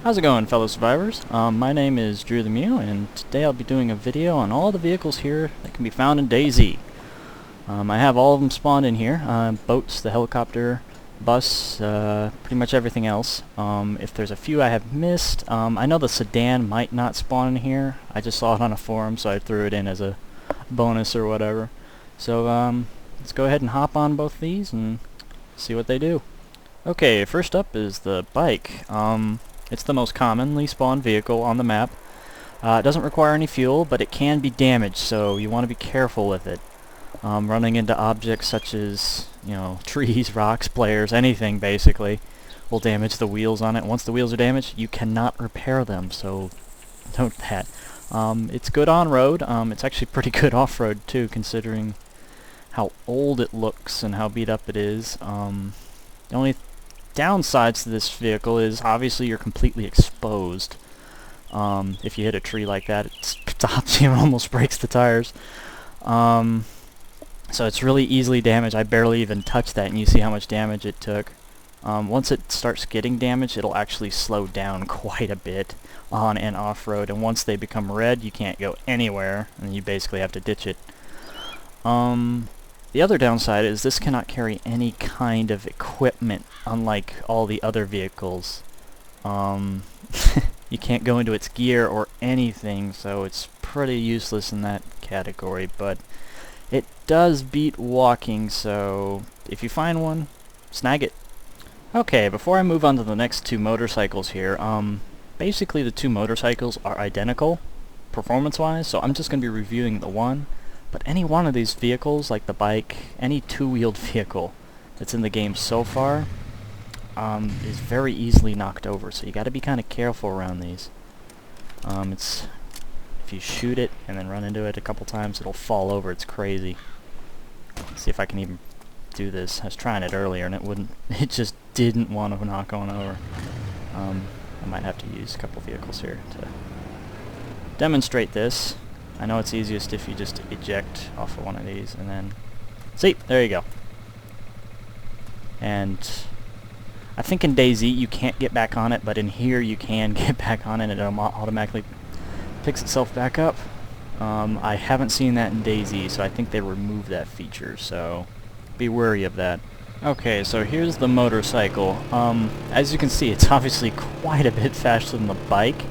How's it going, fellow survivors? My name is Drew the Mew, and today I'll be doing a video on all the vehicles here that can be found in DayZ. I have all of them spawned in here. Boats, the helicopter, bus, pretty much everything else. If there's a few I have missed, I know the sedan might not spawn in here. I just saw it on a forum, so I threw it in as a bonus or whatever. So let's go ahead and hop on both these and see what they do. Okay, first up is the bike. It's the most commonly spawned vehicle on the map. It doesn't require any fuel, but it can be damaged, so you want to be careful with it. Running into objects such as, trees, rocks, players, anything basically, will damage the wheels on it. Once the wheels are damaged, you cannot repair them, so note that. It's good on-road. It's actually pretty good off-road too, considering how old it looks and how beat up it is. The only downsides to this vehicle is obviously you're completely exposed. If you hit a tree like that, it stops you and almost breaks the tires. So it's really easily damaged. I barely even touched that, and you see how much damage it took. Once it starts getting damaged, it'll actually slow down quite a bit on and off-road, and once they become red, you can't go anywhere, and you basically have to ditch it. The other downside is this cannot carry any kind of equipment, unlike all the other vehicles. You can't go into its gear or anything, so it's pretty useless in that category, but it does beat walking, so if you find one, snag it. Okay, before I move on to the next two motorcycles here, basically the two motorcycles are identical, performance-wise, so I'm just going to be reviewing the one. But any one of these vehicles, like the bike, any two-wheeled vehicle that's in the game so far, is very easily knocked over. So you got to be kind of careful around these. If you shoot it and then run into it a couple times, it'll fall over. It's crazy. Let's see if I can even do this. I was trying it earlier and it wouldn't. It just didn't want to knock on over. I might have to use a couple vehicles here to demonstrate this. I know it's easiest if you just eject off of one of these and then... See? There you go. And I think in DayZ you can't get back on it, but in here you can get back on it and it automatically picks itself back up. I haven't seen that in DayZ, so I think they removed that feature, so be wary of that. Okay, so here's the motorcycle. As you can see, it's obviously quite a bit faster than the bike.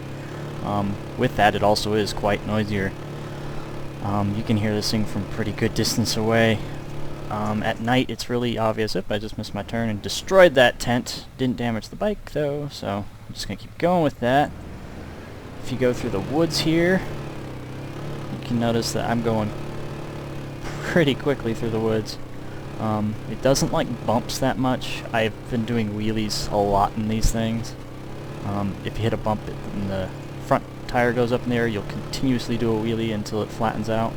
With that, it also is quite noisier. You can hear this thing from pretty good distance away. At night it's really obvious. Oop, I just missed my turn and destroyed that tent. Didn't damage the bike though, so I'm just going to keep going with that. If you go through the woods here, you can notice that I'm going pretty quickly through the woods. It doesn't like bumps that much. I've been doing wheelies a lot in these things. If you hit a bump in the front tire goes up in the air, you'll continuously do a wheelie until it flattens out,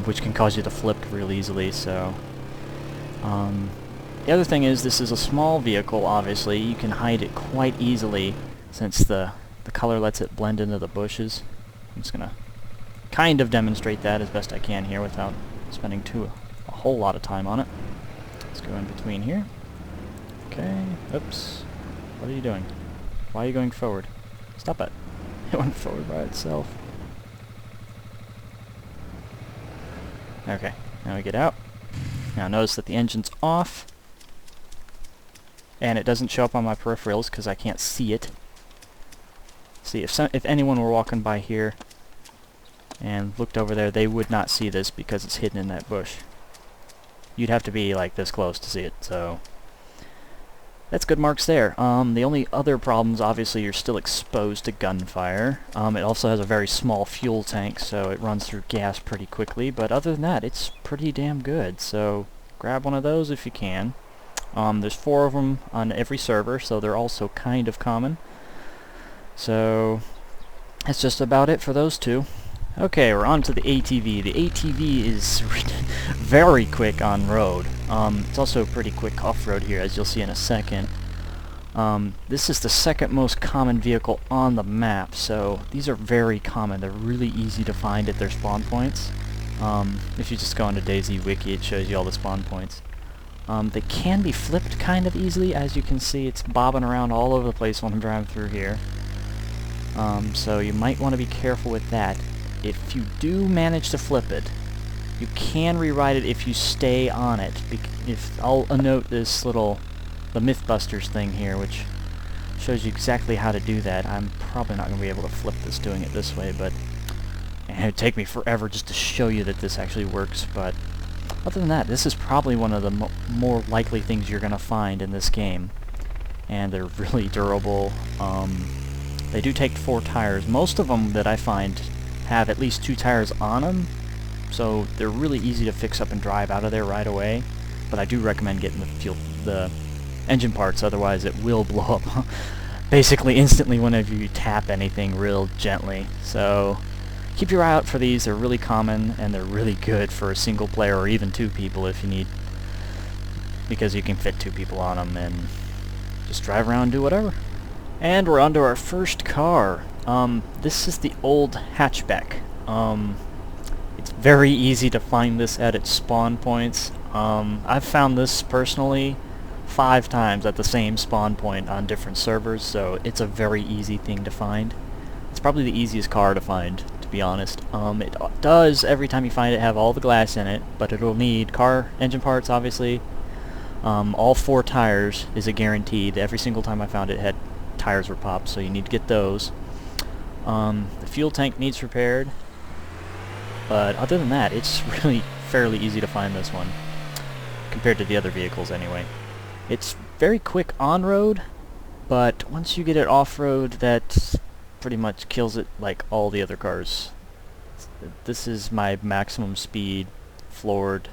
which can cause you to flip really easily. So the other thing is, this is a small vehicle. Obviously you can hide it quite easily since the color lets it blend into the bushes. I'm just gonna kind of demonstrate that as best I can here without spending a whole lot of time on it. Let's go in between here. Okay, oops, what are you doing? Why are you going forward? Stop it. It went forward by itself. Okay, now we get out. Now notice that the engine's off, and it doesn't show up on my peripherals because I can't see it. See, if anyone were walking by here and looked over there, they would not see this because it's hidden in that bush. You'd have to be like this close to see it, so that's good marks there. The only other problems, obviously, you're still exposed to gunfire. It also has a very small fuel tank, so it runs through gas pretty quickly, but other than that, it's pretty damn good, so grab one of those if you can. There's 4 of them on every server, so they're also kind of common. So that's just about it for those two. Okay, we're on to the ATV. The ATV is very quick on road. It's also pretty quick off-road here, as you'll see in a second. This is the second most common vehicle on the map, so these are very common. They're really easy to find at their spawn points. If you just go into DayZ Wiki, it shows you all the spawn points. They can be flipped kind of easily. As you can see, it's bobbing around all over the place when I'm driving through here. So you might want to be careful with that. If you do manage to flip it, you can rewrite it if you stay on it. I'll note this the Mythbusters thing here, which shows you exactly how to do that. I'm probably not going to be able to flip this doing it this way, but it would take me forever just to show you that this actually works. But other than that, this is probably one of the more likely things you're going to find in this game. And they're really durable. They do take 4 tires. Most of them that I find have at least 2 tires on them, so they're really easy to fix up and drive out of there right away. But I do recommend getting the engine parts, otherwise it will blow up basically instantly whenever you tap anything real gently. So keep your eye out for these. They're really common, and they're really good for a single player or even 2 people if you need, because you can fit 2 people on them and just drive around and do whatever. And we're on to our first car. This is the old Hatchback. It's very easy to find this at its spawn points. I've found this personally 5 times at the same spawn point on different servers, so it's a very easy thing to find. It's probably the easiest car to find, to be honest. It does, every time you find it, have all the glass in it, but it'll need car engine parts, obviously. All 4 tires is a guaranteed. Every single time I found it, tires were popped, so you need to get those. The fuel tank needs repaired, but other than that, it's really fairly easy to find this one, compared to the other vehicles anyway. It's very quick on-road, but once you get it off-road, that pretty much kills it like all the other cars. This is my maximum speed floored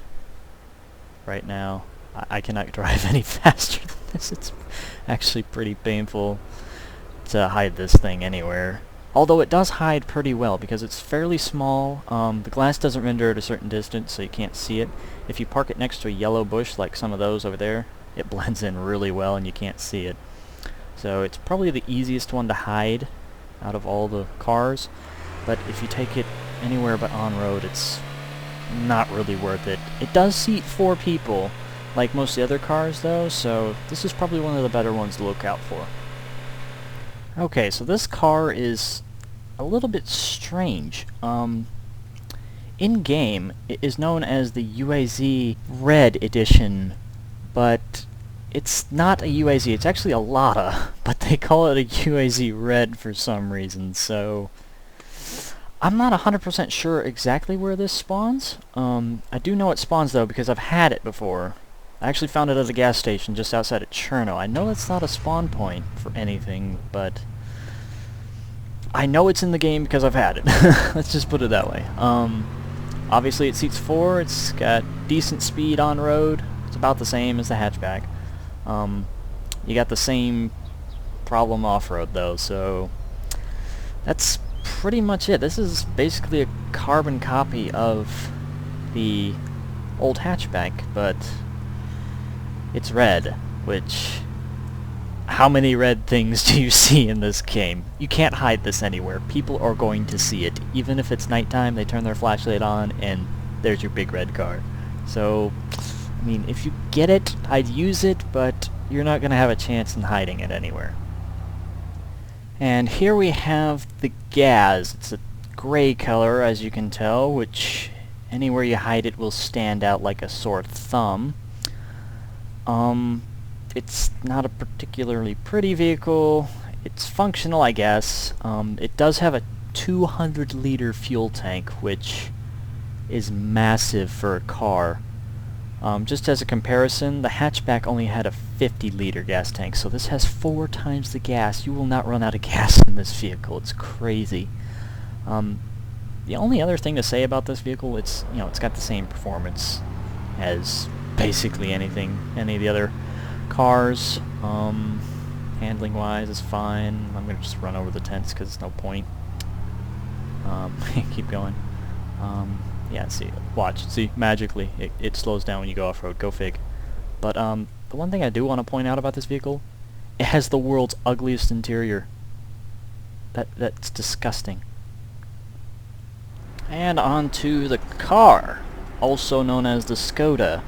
right now. I cannot drive any faster than this. It's actually pretty painful to hide this thing anywhere. Although it does hide pretty well because it's fairly small. The glass doesn't render at a certain distance, so you can't see it. If you park it next to a yellow bush like some of those over there, it blends in really well and you can't see it. So it's probably the easiest one to hide out of all the cars, but if you take it anywhere but on-road, it's not really worth it. It does seat 4 people, like most of the other cars though, so this is probably one of the better ones to look out for. Okay, so this car is a little bit strange. In-game, it is known as the UAZ Red Edition, but it's not a UAZ, it's actually a Lada, but they call it a UAZ Red for some reason, so I'm not 100% sure exactly where this spawns. I do know it spawns though because I've had it before. I actually found it at a gas station just outside of Cherno. I know it's not a spawn point for anything, but I know it's in the game because I've had it. Let's just put it that way. Obviously it seats 4, it's got decent speed on road. It's about the same as the hatchback. You got the same problem off-road though, so that's pretty much it. This is basically a carbon copy of the old hatchback, but it's red, which, how many red things do you see in this game? You can't hide this anywhere. People are going to see it. Even if it's nighttime, they turn their flashlight on and there's your big red car. So, I mean, if you get it, I'd use it, but you're not going to have a chance in hiding it anywhere. And here we have the gas. It's a gray color, as you can tell, which anywhere you hide it will stand out like a sore thumb. It's not a particularly pretty vehicle. It's functional, I guess. It does have a 200-liter fuel tank, which is massive for a car. Just as a comparison, the hatchback only had a 50-liter gas tank, so this has 4 times the gas. You will not run out of gas in this vehicle. It's crazy. The only other thing to say about this vehicle, it's got the same performance as basically any of the other cars. Handling wise is fine. I'm gonna just run over the tents because there's no point. Keep going. Yeah, see, watch, see, magically it slows down when you go off-road. Go fig. But the one thing I do want to point out about this vehicle, it has the world's ugliest interior. That's disgusting. And on to the car, also known as the Skoda.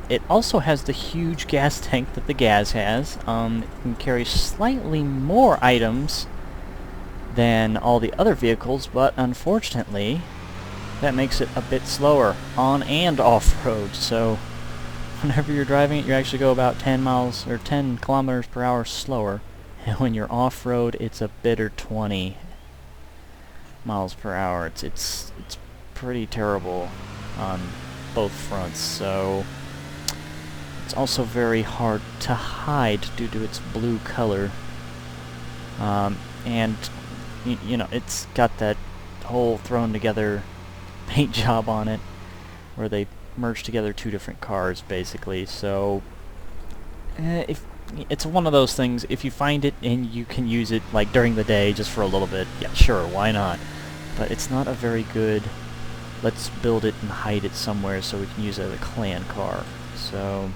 it also has the huge gas tank that the Gaz has. It can carry slightly more items than all the other vehicles, but unfortunately that makes it a bit slower on and off-road. So whenever you're driving it, you actually go about 10 miles or 10 kilometers per hour slower, and when you're off-road, it's a bitter 20 miles per hour. It's pretty terrible on both fronts. So it's also very hard to hide due to its blue color, and you know, it's got that whole thrown together paint job on it where they merge together two different cars basically. So if it's one of those things, if you find it and you can use it like during the day just for a little bit, yeah, sure, why not? But it's not a very good, let's build it and hide it somewhere so we can use it as a clan car. So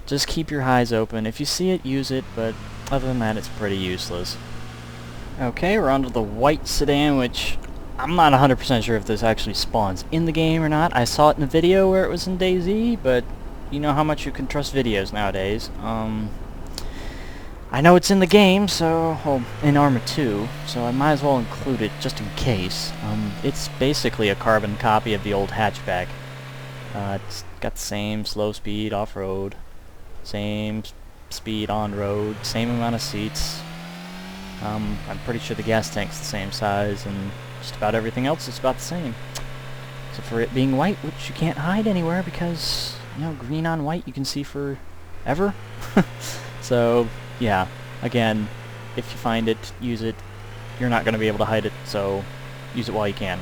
just keep your eyes open. If you see it, use it, but other than that, it's pretty useless. Okay, we're on to the white sedan, which I'm not 100% sure if this actually spawns in the game or not. I saw it in a video where it was in DayZ, but you know how much you can trust videos nowadays. I know it's in the game, so, well, in Arma 2, so I might as well include it just in case. It's basically a carbon copy of the old hatchback. It's got the same slow speed off-road, same speed on-road, same amount of seats. I'm pretty sure the gas tank's the same size, and just about everything else is about the same. Except for it being white, which you can't hide anywhere because, you know, green on white you can see forever. So, yeah, again, if you find it, use it. You're not going to be able to hide it, so use it while you can.